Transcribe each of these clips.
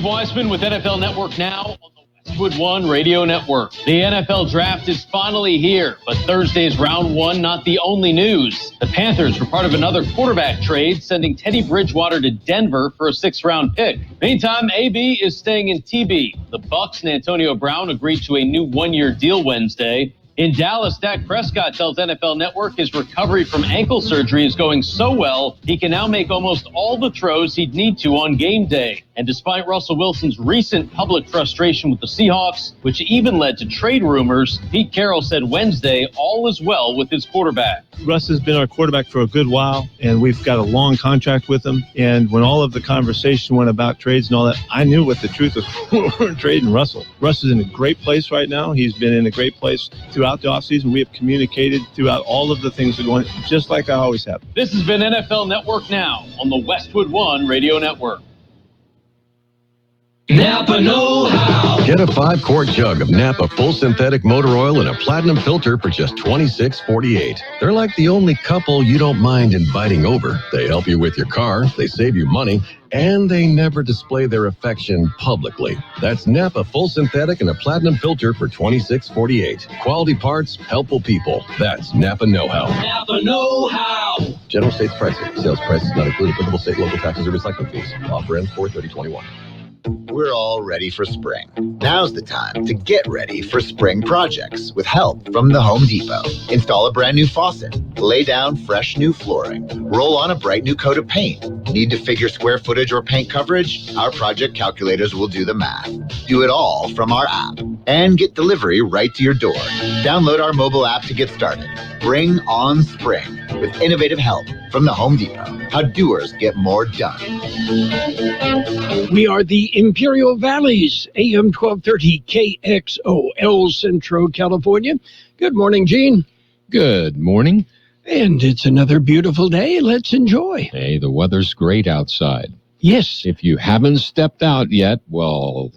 Steve Weissman with NFL Network Now on the Westwood One Radio Network. The NFL Draft is finally here, but Thursday's round one not the only news. The Panthers were part of another quarterback trade, sending Teddy Bridgewater to Denver for a 6th-round pick. Meantime, AB is staying in TB. The Bucs and Antonio Brown agreed to a new one-year deal Wednesday. In Dallas, Dak Prescott tells NFL Network his recovery from ankle surgery is going so well, he can now make almost all the throws he'd need to on game day. And despite Russell Wilson's recent public frustration with the Seahawks, which even led to trade rumors, Pete Carroll said Wednesday all is well with his quarterback. Russ has been our quarterback for a good while, and we've got a long contract with him. And when all of the conversation went about trades and all that, I knew what the truth was. We're trading Russell. Russ is in a great place right now. He's been in a great place throughout the offseason. We have communicated throughout all of the things that are going, just like I always have. This has been NFL Network Now on the Westwood One Radio Network. Napa know-how. Get a 5-quart jug of Napa full synthetic motor oil and a platinum filter for just $26.48. They're like the only couple you don't mind inviting over. They help you with your car, they save you money, and they never display their affection publicly. That's Napa full synthetic and a platinum filter for $26.48. Quality parts, helpful people. That's Napa know-how. Napa know-how. General States pricing. Sales prices not include applicable state, local taxes, or recycling fees. Offer ends 4/30/21. We're all ready for spring. Now's the time to get ready for spring projects with help from the Home Depot. Install a brand new faucet, lay down fresh new flooring, roll on a bright new coat of paint. Need to figure square footage or paint coverage? Our project calculators will do the math. Do it all from our app and get delivery right to your door. Download our mobile app to get started. Bring on spring with innovative help from the Home Depot. How doers get more done. We are the Imperial Valleys, AM 1230 KXOL, Centro, California. Good morning, Gene. Good morning. And it's another beautiful day. Let's enjoy. Hey, the weather's great outside. Yes. If you haven't stepped out yet, well,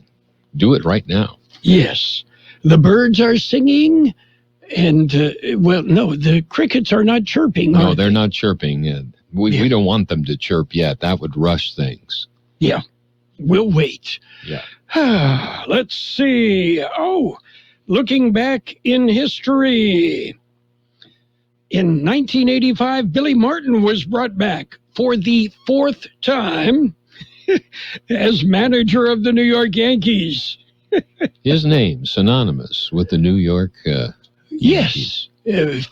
do it right now. Yes. The birds are singing. And, no, the crickets are not chirping. No, they're not chirping. We don't want them to chirp yet. That would rush things. Yeah. We'll wait. Yeah. Let's see. Oh, looking back in history. In 1985, Billy Martin was brought back for the 4th time as manager of the New York Yankees. His name synonymous with the New York Yes.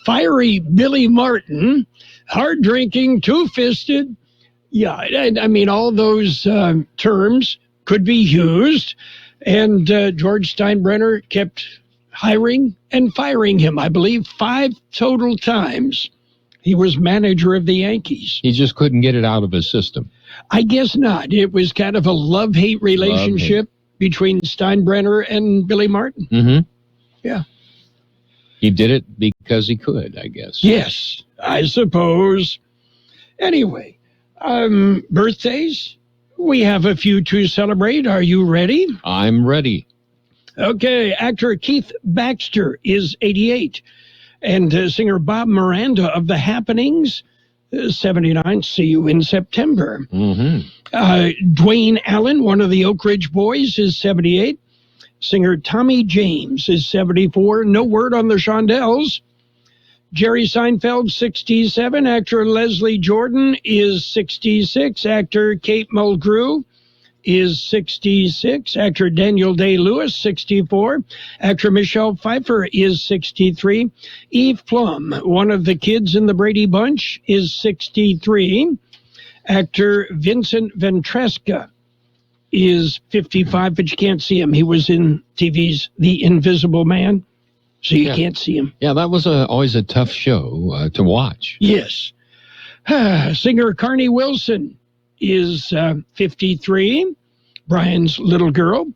Fiery Billy Martin, hard-drinking, two-fisted. Yeah, I mean, all those terms could be used. And George Steinbrenner kept hiring and firing him, I believe, 5 total times. He was manager of the Yankees. He just couldn't get it out of his system. I guess not. It was kind of a love-hate relationship between Steinbrenner and Billy Martin. Mm-hmm. Yeah. He did it because he could, I guess. Yes, I suppose. Anyway, birthdays. We have a few to celebrate. Are you ready? I'm ready. Okay, actor Keith Baxter is 88. And singer Bob Miranda of The Happenings, 79. See you in September. Mm-hmm. Dwayne Allen, one of the Oak Ridge Boys, is 78. Singer Tommy James is 74. No word on the Shondells. Jerry Seinfeld, 67. Actor Leslie Jordan is 66. Actor Kate Mulgrew is 66. Actor Daniel Day-Lewis, 64. Actor Michelle Pfeiffer is 63. Eve Plum, one of the kids in the Brady Bunch, is 63. Actor Vincent Ventresca is 55, but you can't see him. He was in TV's The Invisible Man, so you can't see him. Yeah, that was always a tough show to watch. Yes. Singer Carney Wilson is 53, Brian's little girl.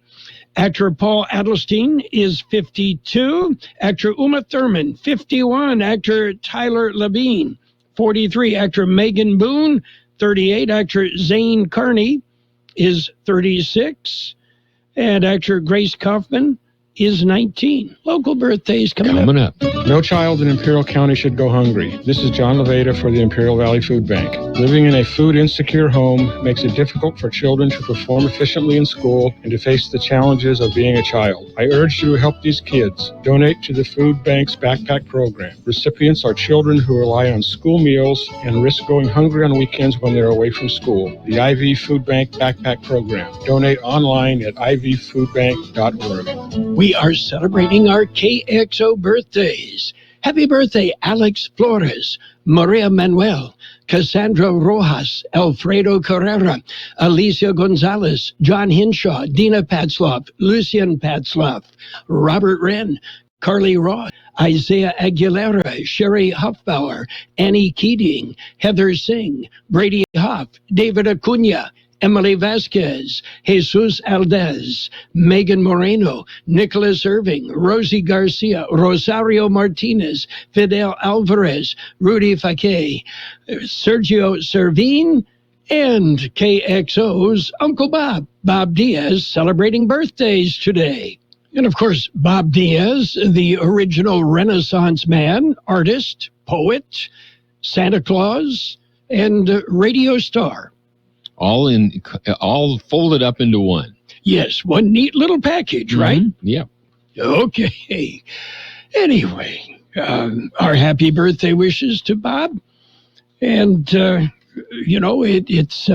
Actor Paul Adelstein is 52. Actor Uma Thurman, 51. Actor Tyler Labine, 43. Actor Megan Boone, 38. Actor Zane Carney is 36. And actor Grace Kaufman is 19. Local birthdays coming up. No child in Imperial County should go hungry. This is John Levada for the Imperial Valley Food Bank. Living in a food-insecure home makes it difficult for children to perform efficiently in school and to face the challenges of being a child. I urge you to help these kids. Donate to the Food Bank's Backpack Program. Recipients are children who rely on school meals and risk going hungry on weekends when they're away from school. The IV Food Bank Backpack Program. Donate online at ivfoodbank.org. We are celebrating our KXO birthdays. Happy birthday, Alex Flores, Maria Manuel, Cassandra Rojas, Alfredo Carrera, Alicia Gonzalez, John Hinshaw, Dina Patzloff, Lucian Patzloff, Robert Wren, Carly Ross, Isaiah Aguilera, Sherry Hoffbauer, Annie Keating, Heather Singh, Brady Hoff, David Acuna, Emily Vasquez, Jesus Aldez, Megan Moreno, Nicholas Irving, Rosie Garcia, Rosario Martinez, Fidel Alvarez, Rudy Faque, Sergio Servine, and KXO's Uncle Bob, Bob Diaz, celebrating birthdays today. And of course, Bob Diaz, the original Renaissance man, artist, poet, Santa Claus, and radio star. All folded up into one. Yes, one neat little package, right? Yeah. Okay. Anyway, our happy birthday wishes to Bob. And, it's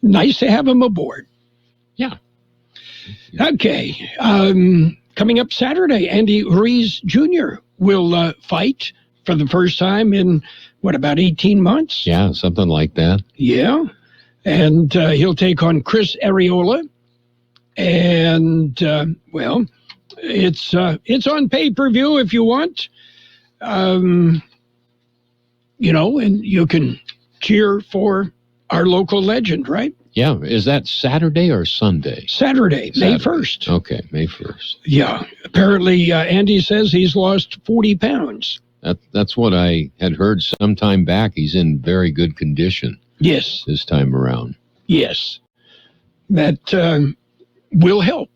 nice to have him aboard. Yeah. Okay. Coming up Saturday, Andy Ruiz Jr. will fight for the first time in, about 18 months? Yeah, something like that. Yeah. And he'll take on Chris Areola. And, it's on pay-per-view if you want. And you can cheer for our local legend, right? Yeah. Is that Saturday or Sunday? Saturday, May 1st. Okay, May 1st. Yeah. Apparently, Andy says he's lost 40 pounds. That's what I had heard some time back. He's in very good condition. Yes. This time around. Yes. That will help.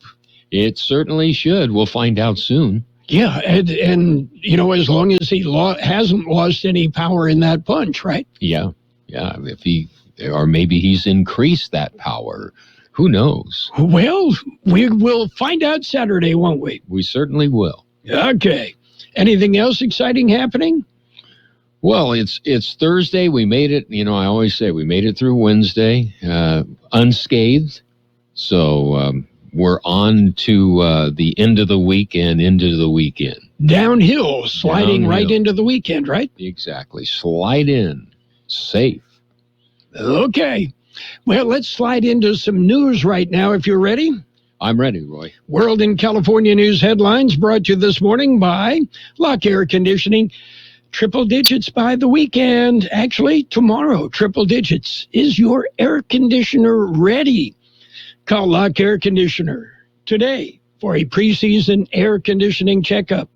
It certainly should. We'll find out soon. Yeah, and as long as he hasn't lost any power in that punch, right? Yeah. Or maybe he's increased that power. Who knows? Well, we will find out Saturday, won't we? We certainly will. Okay. Anything else exciting happening? Well, it's Thursday. We made it. I always say we made it through Wednesday unscathed. So we're on to the end of the weekend, into the weekend. Downhill, sliding right into the weekend, right? Exactly. Slide in. Safe. Okay. Well, let's slide into some news right now if you're ready. I'm ready, Roy. World and California news headlines brought to you this morning by Lock Air Conditioning. Triple digits by the weekend. Actually, tomorrow, triple digits. Is your air conditioner ready? Call Lock Air Conditioner today for a preseason air conditioning checkup.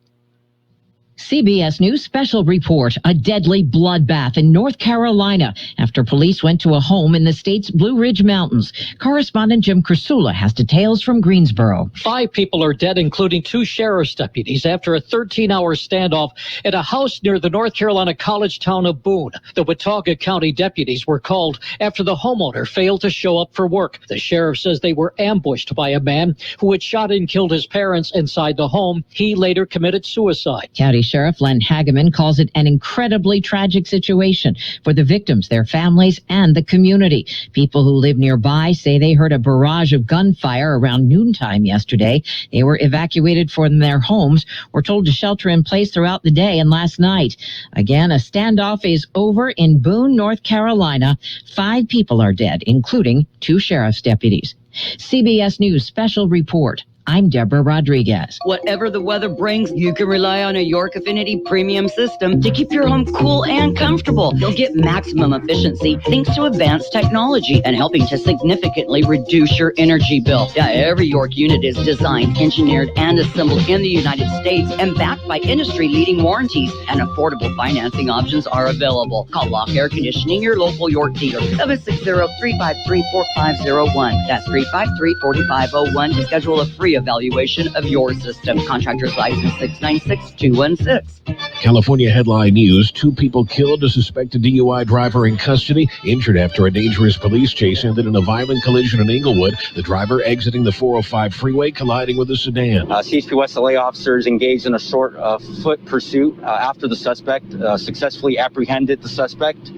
CBS News special report, a deadly bloodbath in North Carolina after police went to a home in the state's Blue Ridge Mountains. Correspondent Jim Krasula has details from Greensboro. 5 people are dead, including 2 sheriff's deputies, after a 13-hour standoff at a house near the North Carolina college town of Boone. The Watauga County deputies were called after the homeowner failed to show up for work. The sheriff says they were ambushed by a man who had shot and killed his parents inside the home. He later committed suicide. County Sheriff Len Hageman calls it an incredibly tragic situation for the victims, their families, and the community. People who live nearby say they heard a barrage of gunfire around noontime yesterday. They were evacuated from their homes, were told to shelter in place throughout the day and last night. Again, a standoff is over in Boone, North Carolina. 5 people are dead, including 2 sheriff's deputies. CBS News special report. I'm Deborah Rodriguez. Whatever the weather brings, you can rely on a York Affinity premium system to keep your home cool and comfortable. You'll get maximum efficiency thanks to advanced technology and helping to significantly reduce your energy bill. Yeah, every York unit is designed, engineered, and assembled in the United States and backed by industry-leading warranties, and affordable financing options are available. Call Lock Air Conditioning, your local York dealer, 760-353-4501. That's 353-4501 to schedule a free evaluation of your system. Contractor's license 696216. California headline news: 2 people killed, a suspected DUI driver in custody, injured after a dangerous police chase ended in a violent collision in Inglewood. The driver exiting the 405 freeway colliding with a sedan. CHP West LA officers engaged in a short foot pursuit after the suspect successfully apprehended the suspect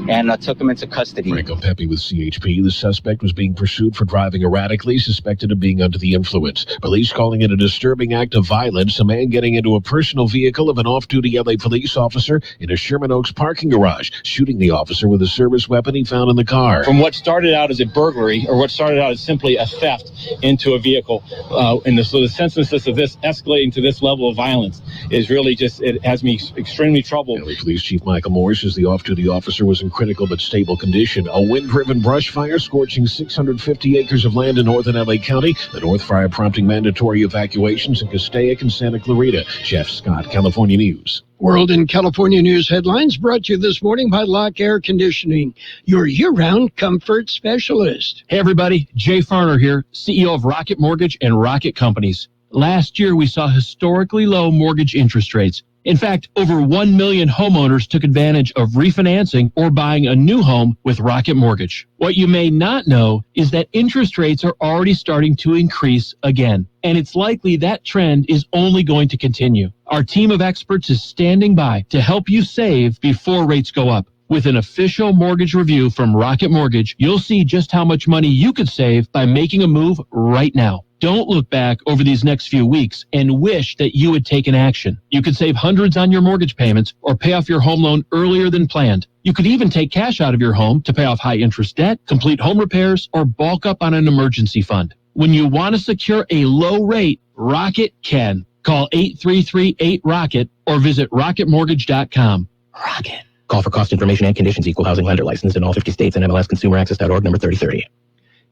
and took him into custody. Franco Pepe with CHP. The suspect was being pursued for driving erratically, suspected of being under the influence. Police calling it a disturbing act of violence. A man getting into a personal vehicle of an off-duty LA police officer in a Sherman Oaks parking garage, shooting the officer with a service weapon he found in the car. From what started out as a burglary, or what started out as simply a theft into a vehicle, so the senselessness of this escalating to this level of violence is really just, it has me extremely troubled. LA Police Chief Michael Moore says the off-duty officer was in critical but stable condition. A wind-driven brush fire scorching 650 acres of land in northern LA County. The North Fire prompting mandatory evacuations in Castaic and Santa Clarita. Jeff Scott, California News. World and California News headlines brought to you this morning by Lock Air Conditioning, your year-round comfort specialist. Hey everybody, Jay Farner here, CEO of Rocket Mortgage and Rocket Companies. Last year we saw historically low mortgage interest rates. In fact, over 1 million homeowners took advantage of refinancing or buying a new home with Rocket Mortgage. What you may not know is that interest rates are already starting to increase again, and it's likely that trend is only going to continue. Our team of experts is standing by to help you save before rates go up. With an official mortgage review from Rocket Mortgage, you'll see just how much money you could save by making a move right now. Don't look back over these next few weeks and wish that you had taken action. You could save hundreds on your mortgage payments or pay off your home loan earlier than planned. You could even take cash out of your home to pay off high-interest debt, complete home repairs, or bulk up on an emergency fund. When you want to secure a low rate, Rocket can. Call 833-8-ROCKET or visit rocketmortgage.com. Rocket. Call for cost information and conditions. Equal housing lender licensed in all 50 states and MLSConsumerAccess.org number 3030.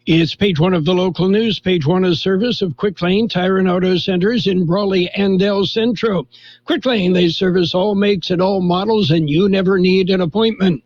It's page one of the local news. Page one is service of Quick Lane Tire and Auto Centers in Brawley and El Centro. Quick Lane, they service all makes and all models, and you never need an appointment.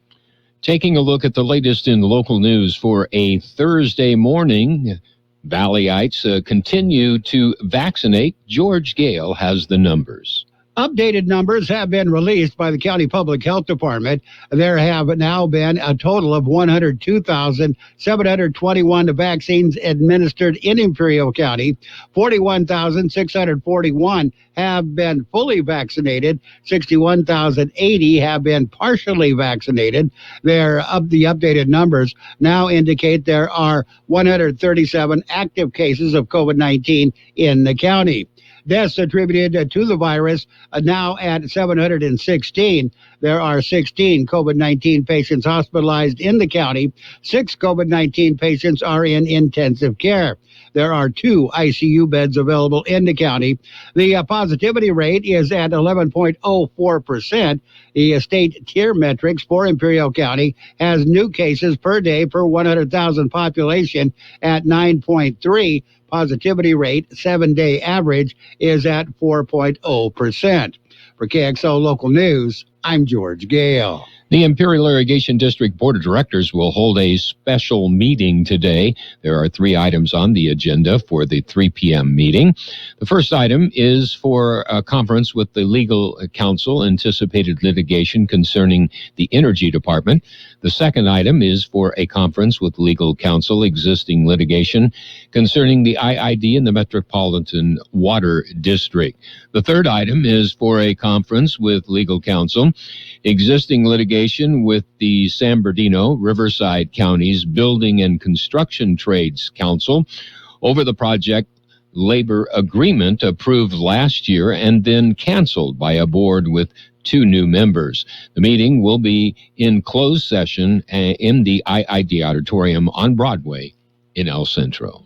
Taking a look at the latest in local news for a Thursday morning, Valleyites continue to vaccinate. George Gale has the numbers. Updated numbers have been released by the County Public Health Department. There have now been a total of 102,721 vaccines administered in Imperial County. 41,641 have been fully vaccinated. 61,080 have been partially vaccinated. The updated numbers now indicate there are 137 active cases of COVID-19 in the county. Deaths attributed to the virus now at 716. There are 16 COVID-19 patients hospitalized in the county. 6 COVID-19 patients are in intensive care. There are 2 ICU beds available in the county. The positivity rate is at 11.04%. The state tier metrics for Imperial County has new cases per day per 100,000 population at 9.3. Positivity rate, 7-day average, is at 4.0%. For KXO Local News, I'm George Gale. The Imperial Irrigation District Board of Directors will hold a special meeting today. There are 3 items on the agenda for the 3 p.m. meeting. The first item is for a conference with the legal counsel, anticipated litigation concerning the Energy Department. The second item is for a conference with legal counsel, existing litigation concerning the IID in the Metropolitan Water District. The third item is for a conference with legal counsel, existing litigation with the San Bernardino, Riverside Counties Building and Construction Trades Council over the project labor agreement approved last year and then canceled by a board with 2 new members. The meeting will be in closed session in the IID Auditorium on Broadway in El Centro.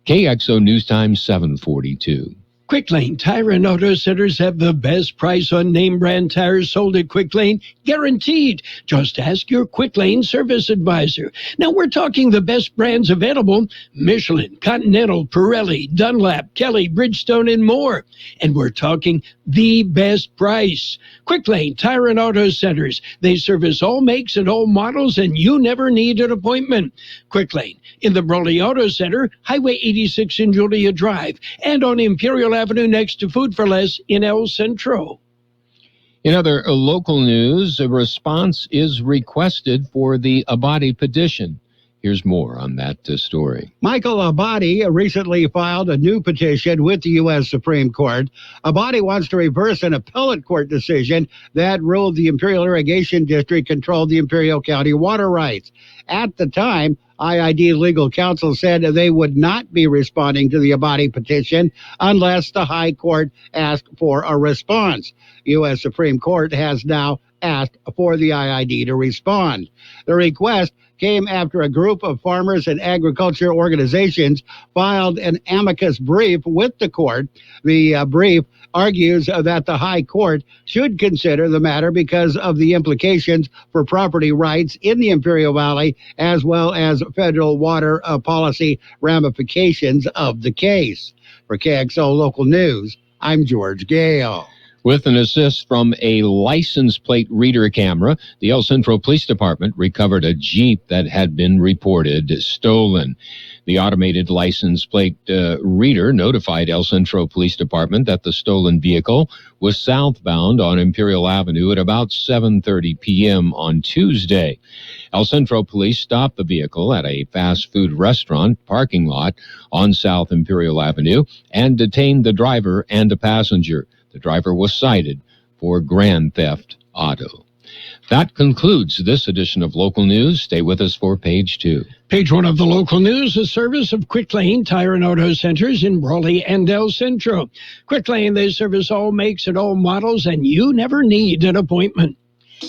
KXO News Time 742. Quick Lane Tire and Auto Centers have the best price on name brand tires sold at Quick Lane, guaranteed. Just ask your Quick Lane service advisor. Now we're talking the best brands available: Michelin, Continental, Pirelli, Dunlap, Kelly, Bridgestone, and more. And we're talking the best price. Quick Lane Tire and Auto Centers. They service all makes and all models, and you never need an appointment. Quick Lane in the Brawley Auto Center, Highway 86 in Julia Drive, and on Imperial Avenue next to Food for Less in El Centro. In other local news, a response is requested for the Abadi petition. Here's more on that story. Michael Abadi recently filed a new petition with the U.S. Supreme Court. Abadi wants to reverse an appellate court decision that ruled the Imperial Irrigation District controlled the Imperial County water rights. At the time, IID legal counsel said they would not be responding to the Abadi petition unless the High Court asked for a response. U.S. Supreme Court has now asked for the IID to respond. The request came after a group of farmers and agriculture organizations filed an amicus brief with the court. The brief argues that the High Court should consider the matter because of the implications for property rights in the Imperial Valley, as well as federal water policy ramifications of the case. For KXO Local News, I'm George Gale. With an assist from a license plate reader camera, the El Centro Police Department recovered a Jeep that had been reported stolen. The automated license plate reader notified El Centro Police Department that the stolen vehicle was southbound on Imperial Avenue at about 7:30 p.m. on Tuesday. El Centro Police stopped the vehicle at a fast food restaurant parking lot on South Imperial Avenue and detained the driver and a passenger. The driver was cited for grand theft auto. That concludes this edition of Local News. Stay with us for Page 2. Page 1 of the local news, a service of Quick Lane Tire and Auto Centers in Brawley and El Centro. Quick Lane, they service all makes and all models, and you never need an appointment.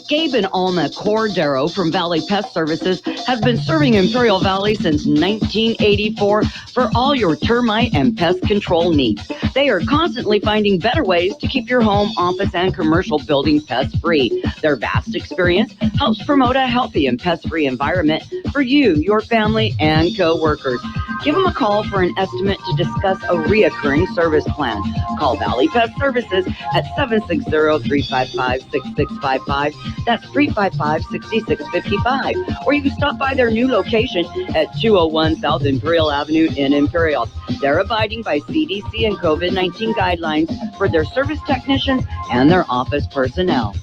Gabe and Alma Cordero from Valley Pest Services has been serving Imperial Valley since 1984 for all your termite and pest control needs. They are constantly finding better ways to keep your home, office, and commercial buildings pest-free. Their vast experience helps promote a healthy and pest-free environment for you, your family, and co-workers. Give them a call for an estimate to discuss a reoccurring service plan. Call Valley Pest Services at 760-355-6655. That's 355-6655. Or you can stop by their new location at 201 South Imperial Avenue in Imperial. They're abiding by CDC and COVID-19 guidelines for their service technicians and their office personnel.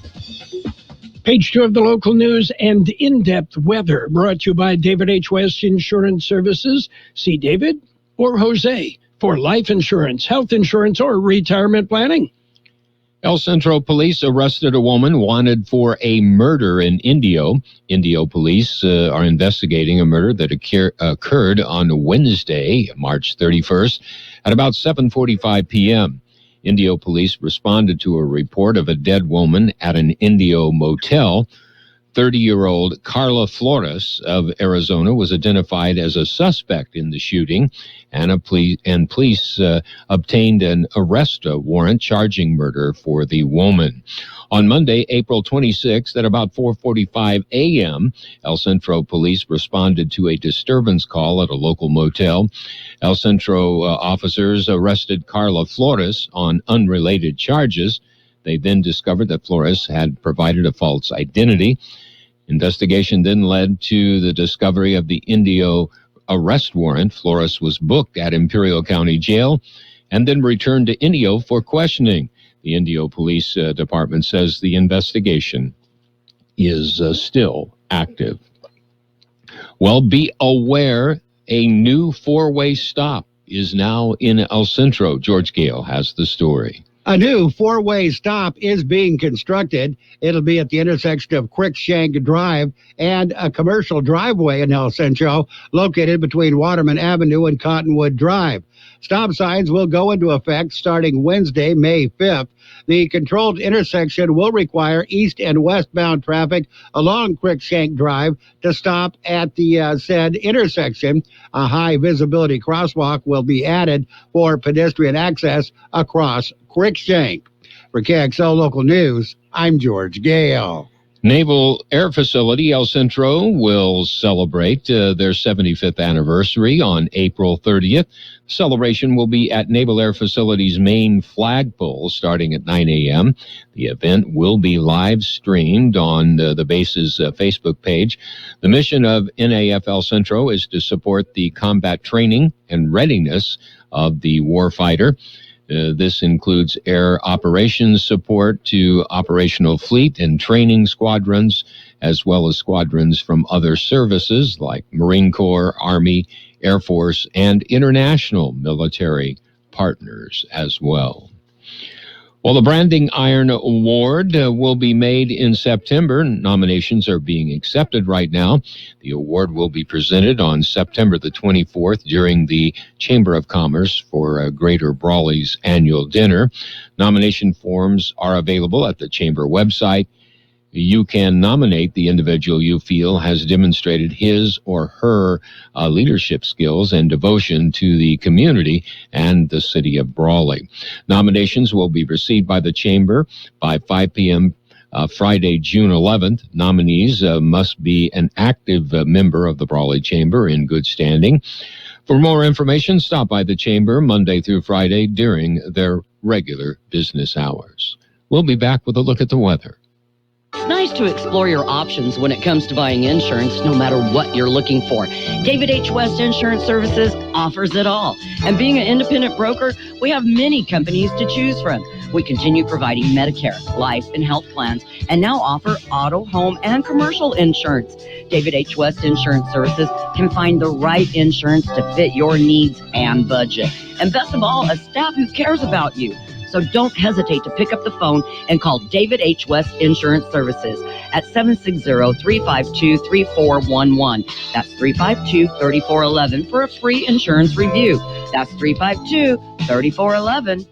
Page 2 of the local news and in-depth weather brought to you by David H. West Insurance Services. See David or Jose for life insurance, health insurance, or retirement planning. El Centro Police arrested a woman wanted for a murder in Indio. Indio police are investigating a murder that occurred on Wednesday, March 31st, at about 7:45 p.m. Indio police responded to a report of a dead woman at an Indio motel. 30-year-old Carla Flores of Arizona was identified as a suspect in the shooting, and police obtained an arrest warrant charging murder for the woman. On Monday, April 26th, at about 4:45 a.m., El Centro police responded to a disturbance call at a local motel. El Centro officers arrested Carla Flores on unrelated charges. They then discovered that Flores had provided a false identity. Investigation then led to the discovery of the Indio arrest warrant. Flores was booked at Imperial County Jail and then returned to Indio for questioning. The Indio Police Department says the investigation is still active. Well, be aware, a new four-way stop is now in El Centro. George Gale has the story. A new four-way stop is being constructed. It'll be at the intersection of Cruikshank Drive and a commercial driveway in El Centro, located between Waterman Avenue and Cottonwood Drive. Stop signs will go into effect starting Wednesday, May 5th. The controlled intersection will require east and westbound traffic along Cruikshank Drive to stop at the said intersection. A high visibility crosswalk will be added for pedestrian access across Cruikshank. For KXO Local News, I'm George Gale. Naval Air Facility El Centro will celebrate their 75th anniversary on April 30th. Celebration will be at Naval Air Facility's main flagpole starting at 9 a.m. The event will be live streamed on the base's Facebook page. The mission of NAF El Centro is to support the combat training and readiness of the warfighter. This includes air operations support to operational fleet and training squadrons, as well as squadrons from other services like Marine Corps, Army, Air Force, and international military partners as well. Well, the Branding Iron Award will be made in September. Nominations are being accepted right now. The award will be presented on September the 24th during the Chamber of Commerce for Greater Brawley's annual dinner. Nomination forms are available at the Chamber website. You can nominate the individual you feel has demonstrated his or her leadership skills and devotion to the community and the city of Brawley. Nominations will be received by the Chamber by 5 p.m. Friday, June 11th. Nominees must be an active member of the Brawley Chamber in good standing. For more information, stop by the Chamber Monday through Friday during their regular business hours. We'll be back with a look at the weather. It's nice to explore your options when it comes to buying insurance, no matter what you're looking for. David H. West Insurance Services offers it all. And being an independent broker, we have many companies to choose from. We continue providing Medicare, life, and health plans, and now offer auto, home, and commercial insurance. David H. West Insurance Services can find the right insurance to fit your needs and budget. And best of all, a staff who cares about you. So don't hesitate to pick up the phone and call David H. West Insurance Services at 760-352-3411. That's 352-3411 for a free insurance review. That's 352-3411.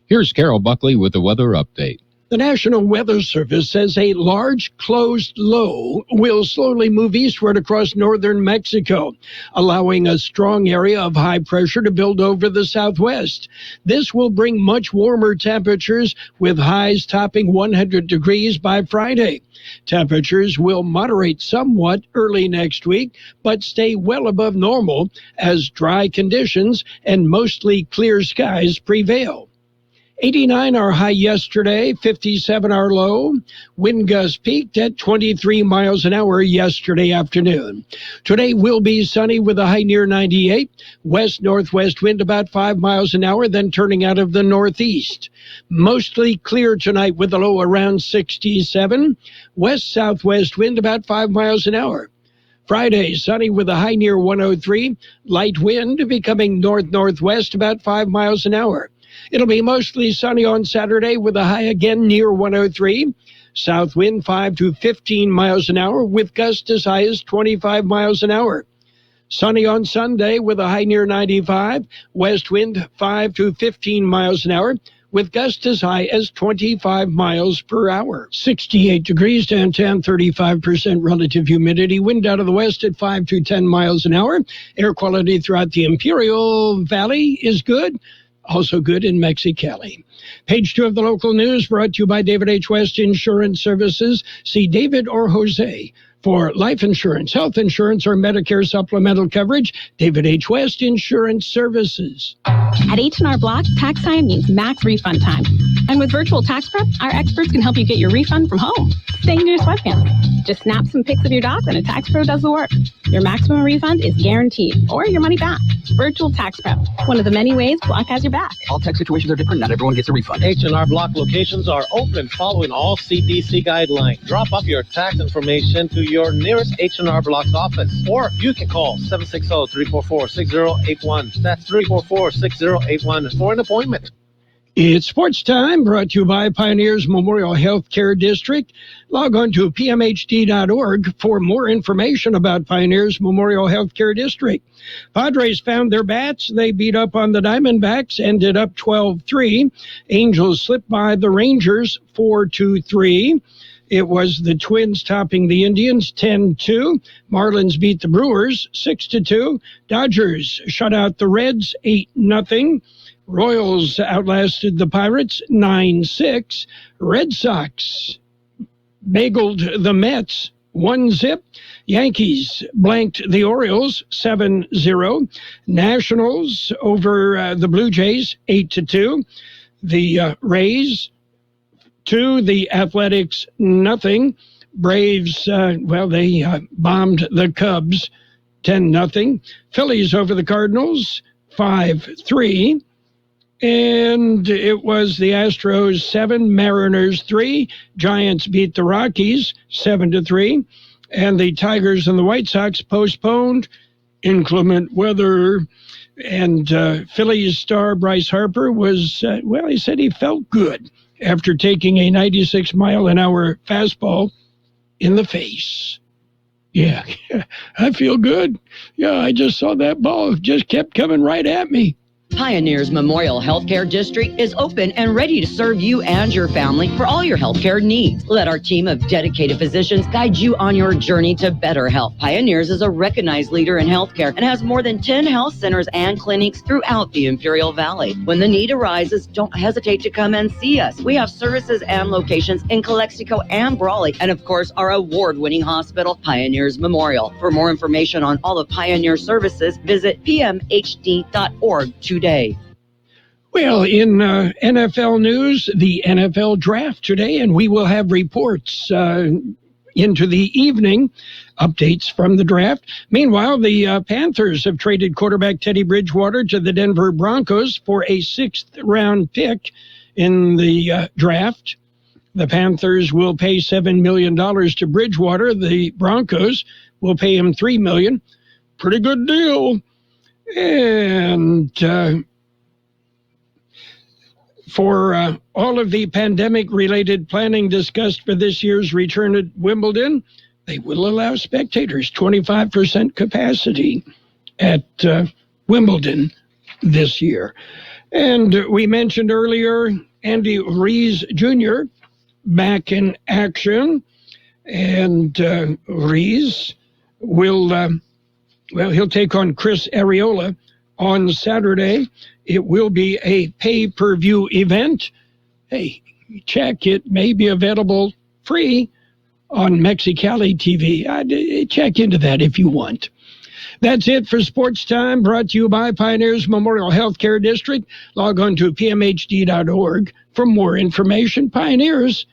Here's Carroll Buckley with the weather update. The National Weather Service says a large closed low will slowly move eastward across northern Mexico, allowing a strong area of high pressure to build over the southwest. This will bring much warmer temperatures with highs topping 100 degrees by Friday. Temperatures will moderate somewhat early next week, but stay well above normal as dry conditions and mostly clear skies prevail. 89 our high yesterday, 57 our low. Wind gusts peaked at 23 miles an hour yesterday afternoon. Today will be sunny with a high near 98. West-northwest wind about 5 miles an hour, then turning out of the northeast. Mostly clear tonight with a low around 67. West-southwest wind about 5 miles an hour. Friday, sunny with a high near 103. Light wind becoming north-northwest about 5 miles an hour. It'll be mostly sunny on Saturday with a high again near 103. South wind 5 to 15 miles an hour with gusts as high as 25 miles an hour. Sunny on Sunday with a high near 95. West wind 5 to 15 miles an hour with gusts as high as 25 miles per hour. 68 degrees downtown, 35% relative humidity. Wind out of the west at 5 to 10 miles an hour. Air quality throughout the Imperial Valley is good. Also good in Mexicali. Page 2 of the local news brought to you by David H. West Insurance Services. See David or Jose for life insurance, health insurance, or Medicare supplemental coverage. David H. West Insurance Services. At H&R Block, tax time means max refund time. And with Virtual Tax Prep, our experts can help you get your refund from home, staying in your sweatpants. Just snap some pics of your docs and a tax pro does the work. Your maximum refund is guaranteed, or your money back. Virtual Tax Prep, one of the many ways Block has your back. All tax situations are different. Not everyone gets a refund. H&R Block locations are open following all CDC guidelines. Drop off your tax information to your nearest H&R Block office, or you can call 760-344-6081. That's 344-6081 for an appointment. It's sports time, brought to you by Pioneers Memorial Healthcare District. Log on to pmhd.org for more information about Pioneers Memorial Healthcare District. Padres found their bats. They beat up on the Diamondbacks, ended up 12-3. Angels slipped by the Rangers 4-3. It was the Twins topping the Indians 10-2. Marlins beat the Brewers 6-2. Dodgers shut out the Reds 8-0. Royals outlasted the Pirates 9-6. Red Sox bageled the Mets 1-0. Yankees blanked the Orioles 7-0. Nationals over the Blue Jays 8-2. The Rays 2, the Athletics 0. Braves, they bombed the Cubs 10-0. Phillies over the Cardinals 5-3. And it was the Astros 7, Mariners 3. Giants beat the Rockies 7-3. And the Tigers and the White Sox postponed inclement weather. And Phillies star Bryce Harper was, he said he felt good after taking a 96-mile-an-hour fastball in the face. Yeah, I feel good. Yeah, I just saw that ball. It just kept coming right at me. Pioneers Memorial Healthcare District is open and ready to serve you and your family for all your healthcare needs. Let our team of dedicated physicians guide you on your journey to better health. Pioneers is a recognized leader in healthcare and has more than 10 health centers and clinics throughout the Imperial Valley. When the need arises, don't hesitate to come and see us. We have services and locations in Calexico and Brawley, and of course, our award-winning hospital, Pioneers Memorial. For more information on all of Pioneer services, visit pmhd.org today. Well, in NFL news, the NFL draft today, and we will have reports into the evening, updates from the draft. Meanwhile, the Panthers have traded quarterback Teddy Bridgewater to the Denver Broncos for a 6th-round pick in the draft. The Panthers will pay $7 million to Bridgewater. The Broncos will pay him $3 million. Pretty good deal. And for all of the pandemic-related planning discussed for this year's return at Wimbledon, they will allow spectators 25% capacity at Wimbledon this year. And we mentioned earlier Andy Ruiz Jr. back in action. And Ruiz will... he'll take on Chris Arreola on Saturday. It will be a pay-per-view event. Hey, check. It may be available free on Mexicali TV. Check into that if you want. That's it for Sports Time, brought to you by Pioneers Memorial Healthcare District. Log on to pmhd.org for more information. Pioneers,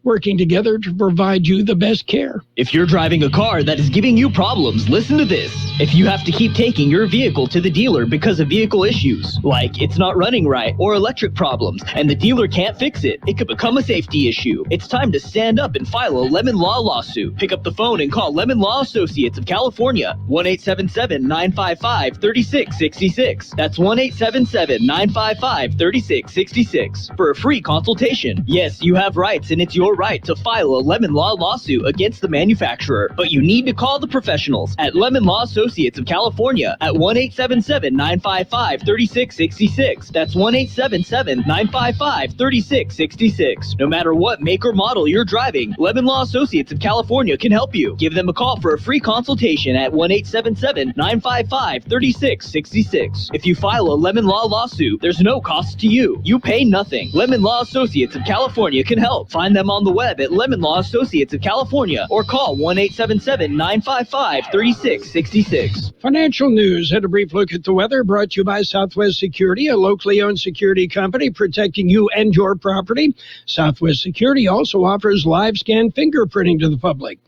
working together to provide you the best care. If you're driving a car that is giving you problems, listen to this. If you have to keep taking your vehicle to the dealer because of vehicle issues, like it's not running right or electric problems, and the dealer can't fix it, it could become a safety issue. It's time to stand up and file a Lemon Law lawsuit. Pick up the phone and call Lemon Law Associates of California, 1-877-955-3666. That's 1-877-955-3666 for a free consultation. Yes, you have rights, and it's your right to file a Lemon Law lawsuit against the manufacturer, but you need to call the professionals at Lemon Law Associates of California at 1-877-955-3666. That's 1-877-955-3666. No matter what make or model you're driving, Lemon Law Associates of California can help you. Give them a call for a free consultation at 1-877-955-3666. If you file a Lemon Law lawsuit, there's no cost to you. You pay nothing. Lemon Law Associates of California can help. Find them on the web at Lemon Law Associates of California or call 1-877-955-3666. Financial news. Had a brief look at the weather, brought to you by Southwest Security, a locally owned security company protecting you and your property. Southwest Security also offers live scan fingerprinting to the public.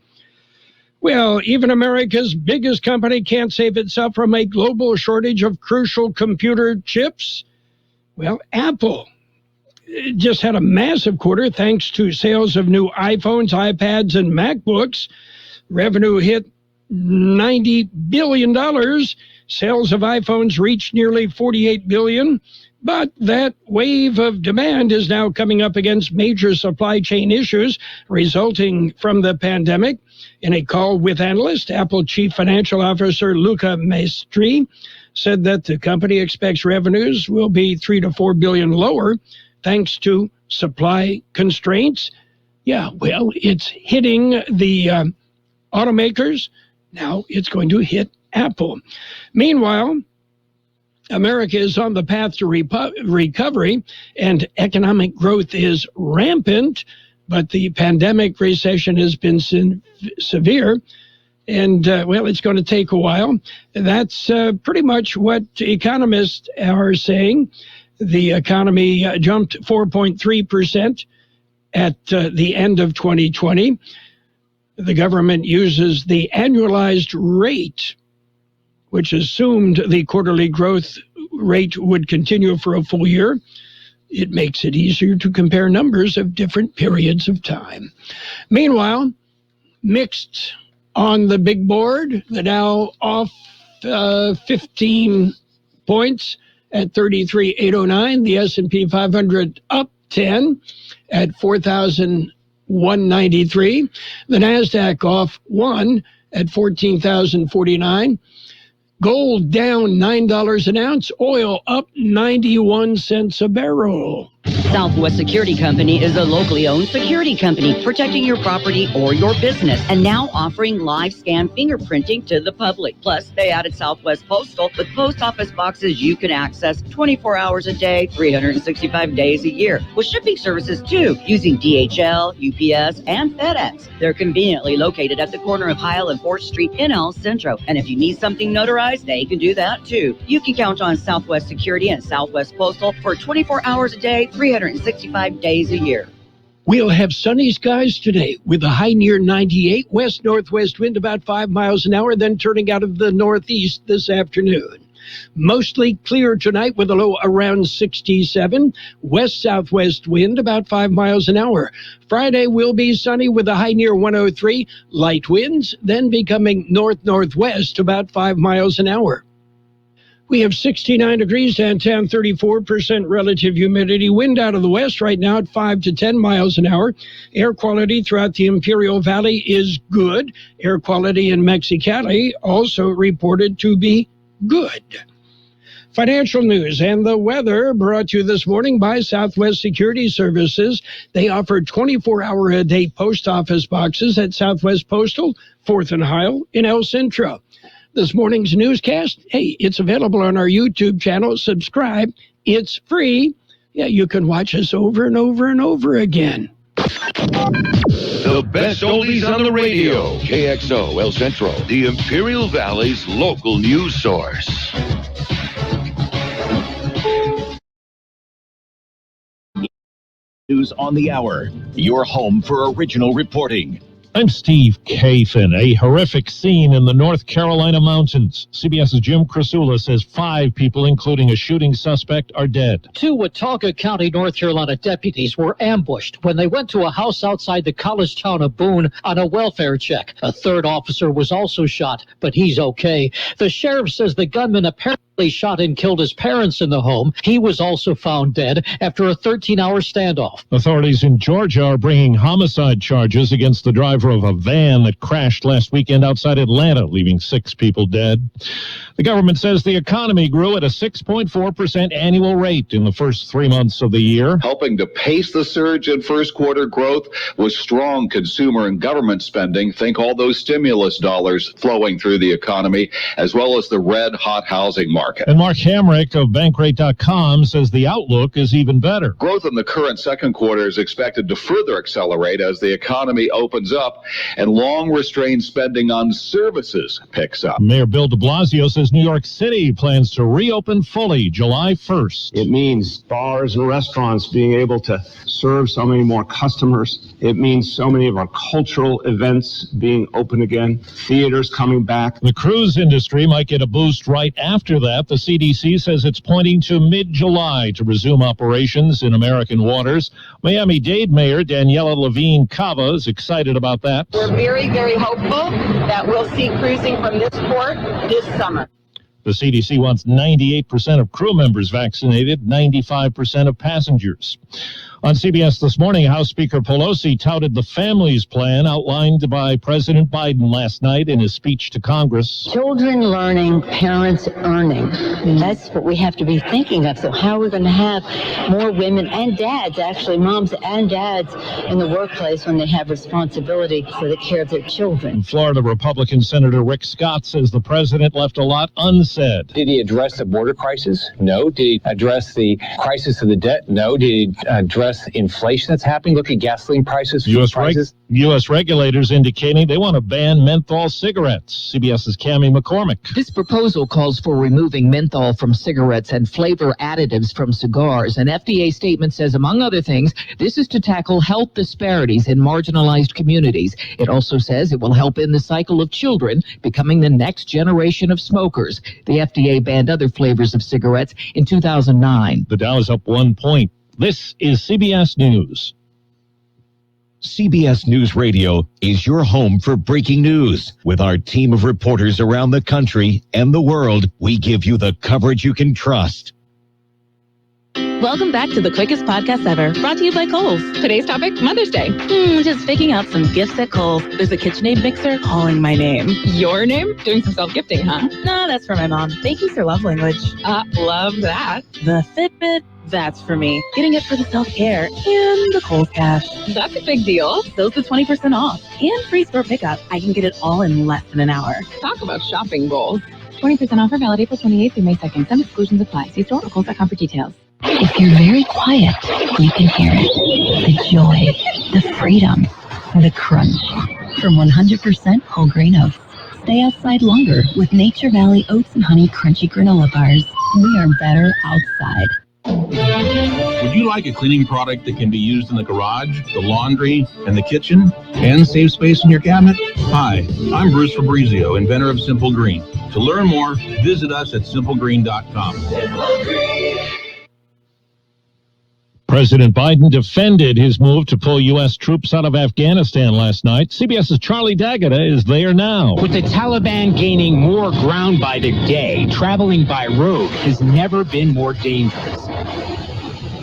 Well, even America's biggest company can't save itself from a global shortage of crucial computer chips. Well, Apple just had a massive quarter thanks to sales of new iPhones, iPads, and MacBooks. Revenue hit $90 billion. Sales of iPhones reached nearly $48 billion. But that wave of demand is now coming up against major supply chain issues resulting from the pandemic. In a call with analysts, Apple Chief Financial Officer Luca Maestri said that the company expects revenues will be $3 to $4 billion lower thanks to supply constraints. Yeah, well, it's hitting the automakers. Now it's going to hit Apple. Meanwhile, America is on the path to recovery, and economic growth is rampant, but the pandemic recession has been severe, and, well, it's going to take a while. That's pretty much what economists are saying. The economy jumped 4.3% at the end of 2020. The government uses the annualized rate, which assumed the quarterly growth rate would continue for a full year. It makes it easier to compare numbers of different periods of time. Meanwhile, mixed on the big board, the Dow off 15 points at 33,809. The S&P 500 up 10 at 4,193. The NASDAQ off 1 at 14,049. Gold down $9 an ounce. Oil up 91 cents a barrel. Southwest Security Company is a locally owned security company protecting your property or your business, and now offering live scan fingerprinting to the public. Plus, they added Southwest Postal with post office boxes you can access 24 hours a day, 365 days a year, with shipping services too, using DHL, UPS, and FedEx. They're conveniently located at the corner of Heil and 4th Street in El Centro, and if you need something notarized, they can do that too. You can count on Southwest Security and Southwest Postal for 24 hours a day, 365 days a year. We'll have sunny skies today with a high near 98, west-northwest wind about 5 miles an hour, then turning out of the northeast this afternoon. Mostly clear tonight with a low around 67, west-southwest wind about 5 miles an hour. Friday will be sunny with a high near 103, light winds, then becoming north-northwest about 5 miles an hour. We have 69 degrees downtown, 34% relative humidity. Wind out of the west right now at 5 to 10 miles an hour. Air quality throughout the Imperial Valley is good. Air quality in Mexicali also reported to be good. Financial news and the weather brought to you this morning by Southwest Security Services. They offer 24-hour-a-day post office boxes at Southwest Postal, 4th and Heil in El Centro. This morning's newscast, hey, it's available on our YouTube channel. Subscribe. It's free. Yeah, you can watch us over and over and over again. The best oldies on the radio. KXO El Centro, the Imperial Valley's local news source. News on the hour. Your home for original reporting. I'm Steve Kathan. A horrific scene in the North Carolina mountains. CBS's Jim Krasula says 5 people, including a shooting suspect, are dead. 2 Watauga County, North Carolina deputies were ambushed when they went to a house outside the college town of Boone on a welfare check. A 3rd officer was also shot, but he's okay. The sheriff says the gunman apparently shot and killed his parents in the home. He was also found dead after a 13-hour standoff. Authorities in Georgia are bringing homicide charges against the driver of a van that crashed last weekend outside Atlanta, leaving 6 people dead. The government says the economy grew at a 6.4% annual rate in the first 3 months of the year. Helping to pace the surge in first quarter growth was strong consumer and government spending. Think all those stimulus dollars flowing through the economy, as well as the red-hot housing market. And Mark Hamrick of Bankrate.com says the outlook is even better. Growth in the current second quarter is expected to further accelerate as the economy opens up and long-restrained spending on services picks up. Mayor Bill de Blasio says New York City plans to reopen fully July 1st. It means bars and restaurants being able to serve so many more customers. It means so many of our cultural events being open again, theaters coming back. The cruise industry might get a boost right after that. The CDC says it's pointing to mid-July to resume operations in American waters. Miami-Dade Mayor Daniela Levine Cava is excited about that. We're very, very hopeful that we'll see cruising from this port this summer. The CDC wants 98% of crew members vaccinated, 95% of passengers. On CBS This Morning, House Speaker Pelosi touted the families plan outlined by President Biden last night in his speech to Congress. Children learning, parents earning. That's what we have to be thinking of. So how are we going to have more women and dads, actually moms and dads, in the workplace when they have responsibility for the care of their children? Florida Republican Senator Rick Scott says the president left a lot unsaid. Did he address the border crisis? No. Did he address the crisis of the debt? No. Did he address inflation that's happening? Look at gasoline prices, food prices. U.S. regulators indicating they want to ban menthol cigarettes. CBS's Cammie McCormick. This proposal calls for removing menthol from cigarettes and flavor additives from cigars. An FDA statement says, among other things, this is to tackle health disparities in marginalized communities. It also says it will help end the cycle of children becoming the next generation of smokers. The FDA banned other flavors of cigarettes in 2009. The Dow is up 1 point. This is CBS News. CBS News Radio is your home for breaking news. With our team of reporters around the country and the world, we give you the coverage you can trust. Welcome back to the quickest podcast ever, brought to you by Kohl's. Today's topic, Mother's Day. Just picking out some gifts at Kohl's. There's a KitchenAid mixer calling my name. Your name? Doing some self-gifting, huh? No, that's for my mom. Thank you for love language. Love that. The Fitbit, that's for me. Getting it for the self-care and the Kohl's cash. That's a big deal. So's the 20% off and free store pickup. I can get it all in less than an hour. Talk about shopping goals. 20% offer valid April 28th through May 2nd. Some exclusions apply. See store or Kohl's.com for details. If you're very quiet, you can hear it. The joy, the freedom, the crunch. From 100% whole grain oats. Stay outside longer with Nature Valley Oats and Honey Crunchy Granola Bars. We are better outside. Would you like a cleaning product that can be used in the garage, the laundry, and the kitchen, and save space in your cabinet? Hi, I'm Bruce Fabrizio, inventor of Simple Green. To learn more, visit us at simplegreen.com. Simple Green. President Biden defended his move to pull U.S. troops out of Afghanistan last night. CBS's Charlie D'Agata is there now. With the Taliban gaining more ground by the day, traveling by road has never been more dangerous.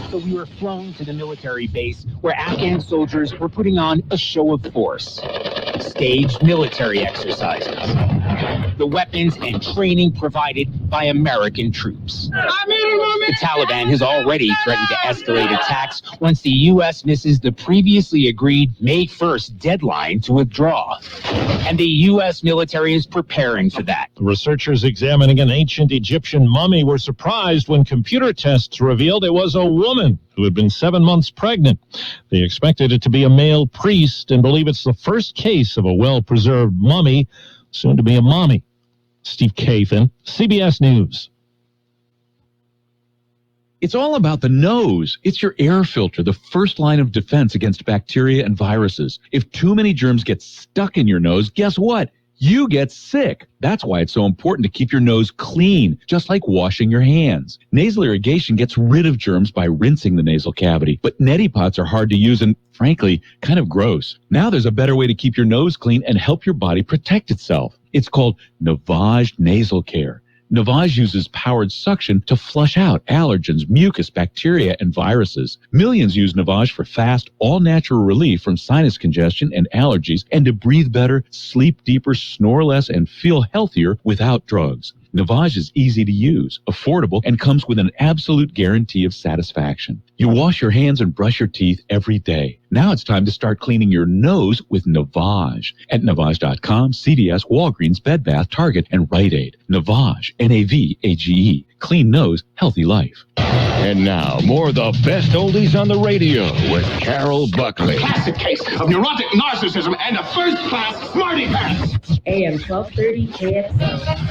So we were flown to the military base where Afghan soldiers were putting on a show of force. Staged military exercises. The weapons and training provided by American troops. The Taliban has already threatened to escalate attacks once the U.S. misses the previously agreed May 1st deadline to withdraw. And the U.S. military is preparing for that. Researchers examining an ancient Egyptian mummy were surprised when computer tests revealed it was a woman who had been 7 months pregnant. They expected it to be a male priest and believe it's the first case of a well-preserved mummy, soon to be a mommy. Steve Kathan, CBS News. It's all about the nose. It's your air filter, the first line of defense against bacteria and viruses. If too many germs get stuck in your nose, guess what? You get sick. That's why it's so important to keep your nose clean, just like washing your hands. Nasal irrigation gets rid of germs by rinsing the nasal cavity, but neti pots are hard to use and, frankly, kind of gross. Now there's a better way to keep your nose clean and help your body protect itself. It's called Navage Nasal Care. Navage uses powered suction to flush out allergens, mucus, bacteria, and viruses. Millions use Navage for fast, all-natural relief from sinus congestion and allergies, and to breathe better, sleep deeper, snore less, and feel healthier without drugs. Navage is easy to use, affordable, and comes with an absolute guarantee of satisfaction. You wash your hands and brush your teeth every day. Now it's time to start cleaning your nose with Navage. At Navage.com, CVS, Walgreens, Bed Bath, Target, and Rite Aid. Navage, N-A-V-A-G-E. Clean nose, healthy life. And now, more of the best oldies on the radio with Carroll Buckley. Classic case of neurotic narcissism and a first-class smarty pants. AM 1230 KXO.